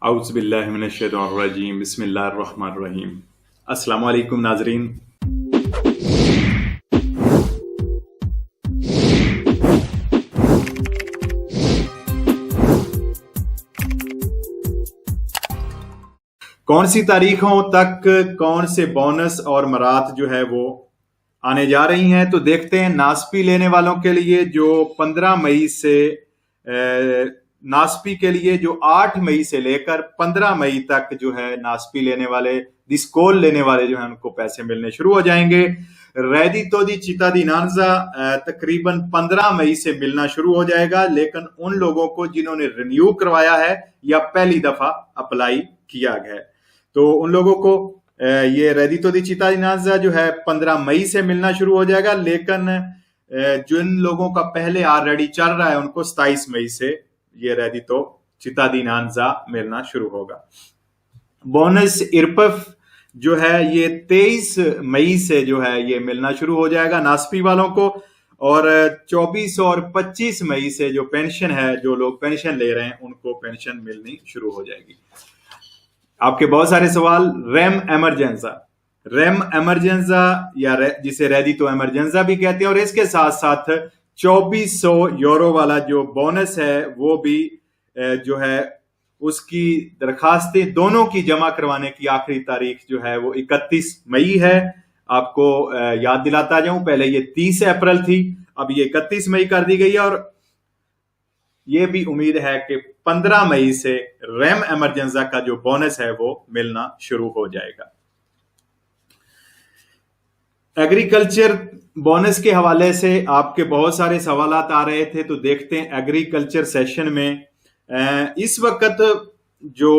اعوذ باللہ من الشیطان الرجیم، بسم اللہ الرحمن الرحیم۔ السلام علیکم ناظرین۔ کون سی تاریخوں تک کون سے بونس اور مرات جو ہے وہ آنے جا رہی ہیں، تو دیکھتے ہیں۔ ناسپی لینے والوں کے لیے جو 15 مئی سے ناسپی کے لیے جو 8 مئی سے لے کر 15 مئی تک جو ہے ناسپی لینے والے، ڈسکول لینے والے جو ہیں ان کو پیسے ملنے شروع ہو جائیں گے۔ ریڈیتو دی چیتا دی نانزا تقریباً 15 مئی سے ملنا شروع ہو جائے گا، لیکن ان لوگوں کو جنہوں نے رینیو کروایا ہے یا پہلی دفعہ اپلائی کیا گیا ہے، تو ان لوگوں کو یہ ریڈیتو دی چیتا دی نانزا جو ہے 15 مئی سے ملنا شروع ہو جائے گا، لیکن جن لوگوں کا پہلے آلریڈی چل رہا ہے ان کو 27 مئی سے یہ ریڈیتو چیتا دی نانزا ملنا شروع ہوگا۔ بونس ارپف جو ہے یہ 23 مئی سے جو ہے یہ ملنا شروع ہو جائے گا ناسپی والوں کو، اور 24 اور 25 مئی سے جو پینشن ہے، جو لوگ پینشن لے رہے ہیں ان کو پینشن ملنی شروع ہو جائے گی۔ آپ کے بہت سارے سوال۔ ریم ایمرجنزا یا جسے ریڈیتو ایمرجنزا بھی کہتے ہیں، اور اس کے ساتھ ساتھ 2400 یورو والا جو بونس ہے وہ بھی جو ہے اس کی درخواستیں دونوں کی جمع کروانے کی آخری تاریخ جو ہے وہ 31 مئی ہے۔ آپ کو یاد دلاتا جاؤں، پہلے یہ 30 اپریل تھی، اب یہ 31 مئی کر دی گئی ہے، اور یہ بھی امید ہے کہ 15 مئی سے ریم ایمرجنزا کا جو بونس ہے وہ ملنا شروع ہو جائے گا۔ ایگریکلچر بونس کے حوالے سے آپ کے بہت سارے سوالات آ رہے تھے، تو دیکھتے ہیں ایگریکلچر سیشن میں اس وقت جو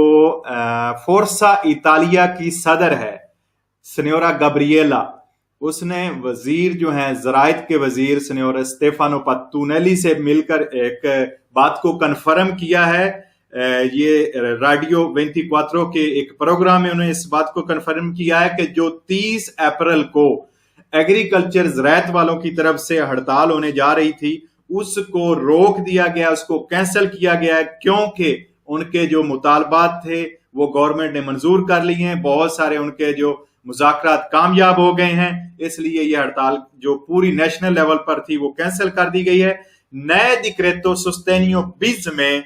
فورسا ایتالیا کی صدر ہے سنیورا گبریلا، اس نے وزیر جو ہیں زراعت کے وزیر سنیورا اسٹیفانو پاتونیلی سے مل کر ایک بات کو کنفرم کیا ہے۔ یہ ریڈیو 24 کے ایک پروگرام میں انہوں نے اس بات کو کنفرم کیا ہے کہ جو 30 اپریل کو ایگریکلچر زراعت والوں کی طرف سے ہڑتال ہونے جا رہی تھی، اس کو روک دیا گیا، اس کو کینسل کیا گیا ہے، کیونکہ ان کے جو مطالبات تھے وہ گورنمنٹ نے منظور کر لی ہیں، بہت سارے ان کے جو مذاکرات کامیاب ہو گئے ہیں، اس لیے یہ ہڑتال جو پوری نیشنل لیول پر تھی وہ کینسل کر دی گئی ہے۔ نئے ڈکریتو سسٹینیو بیز میں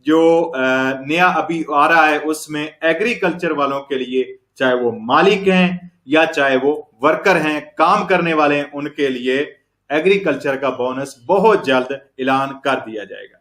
جو نیا ابھی آ رہا ہے، اس میں ایگریکلچر والوں کے لیے، چاہے وہ مالک ہیں یا چاہے وہ ورکر ہیں، کام کرنے والے ہیں، ان کے لیے ایگریکلچر کا بونس بہت جلد اعلان کر دیا جائے گا۔